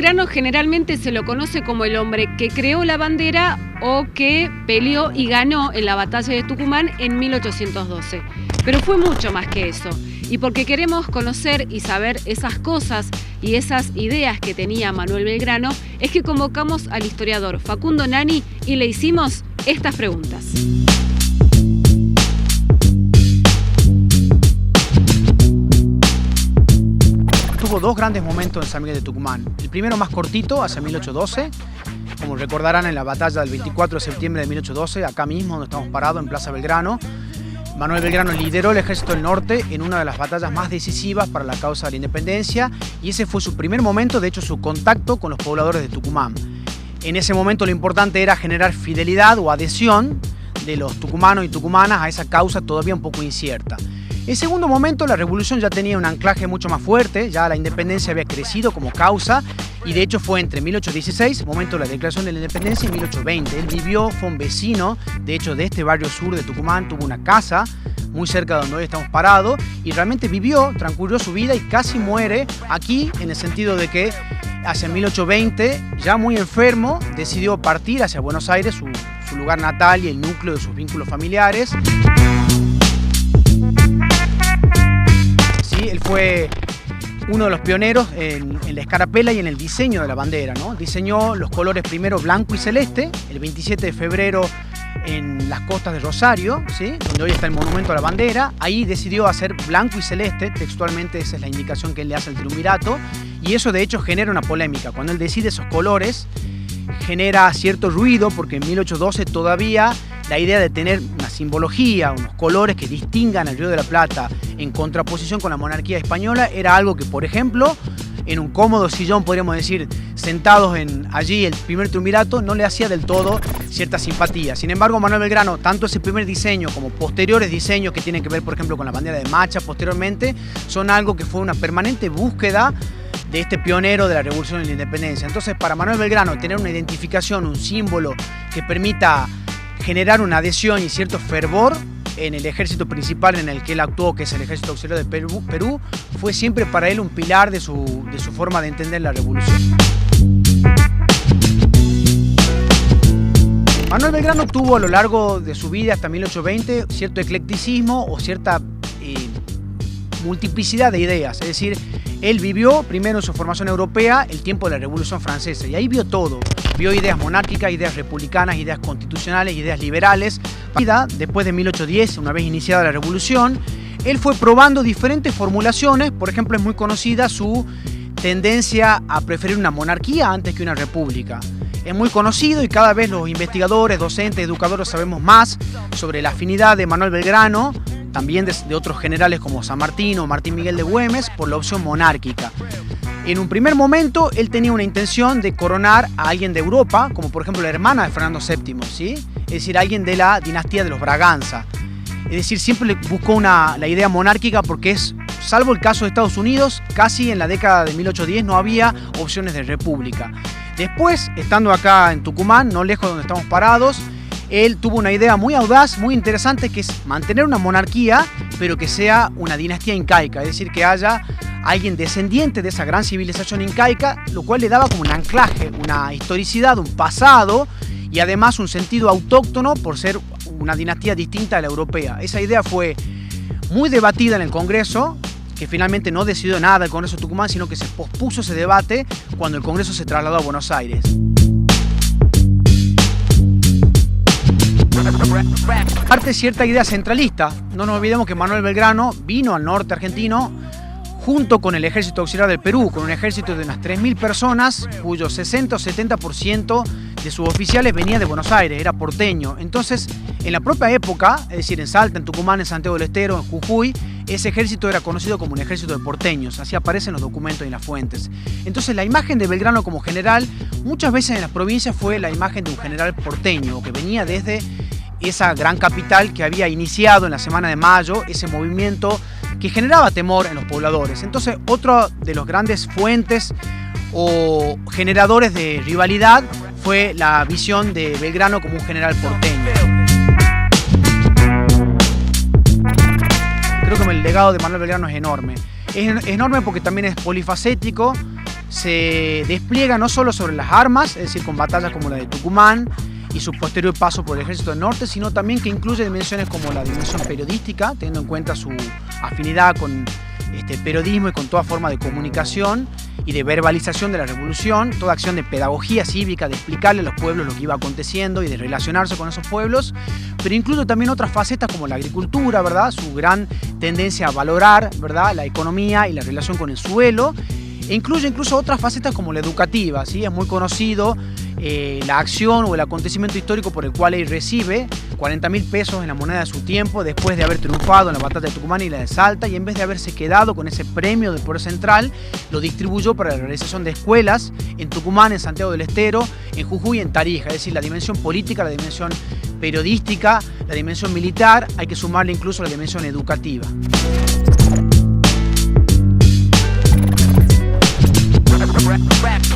Belgrano generalmente se lo conoce como el hombre que creó la bandera o que peleó y ganó en la batalla de Tucumán en 1812. Pero fue mucho más que eso. Y porque queremos conocer y saber esas cosas y esas ideas que tenía Manuel Belgrano, es que convocamos al historiador Facundo Nani y le hicimos estas preguntas. Tuvo dos grandes momentos en San Miguel de Tucumán. El primero más cortito, hacia 1812, como recordarán en la batalla del 24 de septiembre de 1812, acá mismo donde estamos parados, en Plaza Belgrano. Manuel Belgrano lideró el Ejército del Norte en una de las batallas más decisivas para la causa de la independencia y ese fue su primer momento, de hecho su contacto con los pobladores de Tucumán. En ese momento lo importante era generar fidelidad o adhesión de los tucumanos y tucumanas a esa causa todavía un poco incierta. En segundo momento, la revolución ya tenía un anclaje mucho más fuerte, ya la independencia había crecido como causa y de hecho fue entre 1816, momento de la declaración de la independencia, y 1820. Él vivió, fue un vecino, de hecho, de este barrio sur de Tucumán, tuvo una casa muy cerca de donde hoy estamos parados y realmente vivió, transcurrió su vida y casi muere aquí en el sentido de que hacia 1820, ya muy enfermo, decidió partir hacia Buenos Aires, su lugar natal y el núcleo de sus vínculos familiares. Él fue uno de los pioneros en la escarapela y en el diseño de la bandera, ¿no? Diseñó los colores primero blanco y celeste, el 27 de febrero en las costas de Rosario, ¿sí? Donde hoy está el monumento a la bandera. Ahí decidió hacer blanco y celeste, textualmente esa es la indicación que él le hace al triunvirato, y eso de hecho genera una polémica. Cuando él decide esos colores, genera cierto ruido porque en 1812 todavía la idea de tener una simbología, unos colores que distingan al Río de la Plata en contraposición con la monarquía española era algo que, por ejemplo, en un cómodo sillón, podríamos decir, sentados allí el primer triunvirato, no le hacía del todo cierta simpatía. Sin embargo, Manuel Belgrano, tanto ese primer diseño como posteriores diseños que tienen que ver, por ejemplo, con la bandera de Macha posteriormente, son algo que fue una permanente búsqueda de este pionero de la Revolución de la Independencia. Entonces, para Manuel Belgrano, tener una identificación, un símbolo que permita generar una adhesión y cierto fervor en el ejército principal en el que él actuó, que es el Ejército Auxiliar de Perú, fue siempre para él un pilar de su forma de entender la revolución. Manuel Belgrano tuvo a lo largo de su vida hasta 1820 cierto eclecticismo o cierta multiplicidad de ideas, es decir, él vivió primero en su formación europea el tiempo de la Revolución Francesa y ahí vio todo, vio ideas monárquicas, ideas republicanas, ideas constitucionales, ideas liberales. Después de 1810, una vez iniciada la revolución, él fue probando diferentes formulaciones, por ejemplo es muy conocida su tendencia a preferir una monarquía antes que una república. Es muy conocido y cada vez los investigadores, docentes, educadores sabemos más sobre la afinidad de Manuel Belgrano, también de otros generales como San Martín o Martín Miguel de Güemes, por la opción monárquica. En un primer momento, él tenía una intención de coronar a alguien de Europa, como por ejemplo la hermana de Fernando VII, ¿sí? Es decir, alguien de la dinastía de los Braganza. Es decir, siempre buscó la idea monárquica porque salvo el caso de Estados Unidos, casi en la década de 1810 no había opciones de república. Después, estando acá en Tucumán, no lejos de donde estamos parados, él tuvo una idea muy audaz, muy interesante, que es mantener una monarquía, pero que sea una dinastía incaica, es decir, que haya alguien descendiente de esa gran civilización incaica, lo cual le daba como un anclaje, una historicidad, un pasado y además un sentido autóctono por ser una dinastía distinta a la europea. Esa idea fue muy debatida en el Congreso, que finalmente no decidió nada el Congreso de Tucumán, sino que se pospuso ese debate cuando el Congreso se trasladó a Buenos Aires. Parte cierta idea centralista. No nos olvidemos que Manuel Belgrano vino al norte argentino junto con el Ejército Auxiliar del Perú, con un ejército de unas 3.000 personas, cuyo 60 o 70% de sus oficiales venía de Buenos Aires, era porteño. Entonces, en la propia época, es decir, en Salta, en Tucumán, en Santiago del Estero, en Jujuy, ese ejército era conocido como un ejército de porteños, así aparecen los documentos y en las fuentes. Entonces, la imagen de Belgrano como general, muchas veces en las provincias fue la imagen de un general porteño, que venía desde esa gran capital que había iniciado en la Semana de Mayo, ese movimiento que generaba temor en los pobladores. Entonces, otro de los grandes fuentes o generadores de rivalidad fue la visión de Belgrano como un general porteño. Creo que el legado de Manuel Belgrano es enorme. Es enorme porque también es polifacético, se despliega no solo sobre las armas, es decir, con batallas como la de Tucumán y su posterior paso por el Ejército del Norte, sino también que incluye dimensiones como la dimensión periodística, teniendo en cuenta su afinidad con periodismo y con toda forma de comunicación y de verbalización de la revolución, toda acción de pedagogía cívica, de explicarle a los pueblos lo que iba aconteciendo y de relacionarse con esos pueblos, pero incluye también otras facetas como la agricultura, ¿verdad? Su gran tendencia a valorar, ¿verdad?, la economía y la relación con el suelo, e incluye incluso otras facetas como la educativa, ¿sí? Es muy conocido la acción o el acontecimiento histórico por el cual él recibe 40.000 pesos en la moneda de su tiempo después de haber triunfado en la batalla de Tucumán y la de Salta, y en vez de haberse quedado con ese premio del Poder Central, lo distribuyó para la realización de escuelas en Tucumán, en Santiago del Estero, en Jujuy y en Tarija. Es decir, la dimensión política, la dimensión periodística, la dimensión militar, hay que sumarle incluso la dimensión educativa. Rap.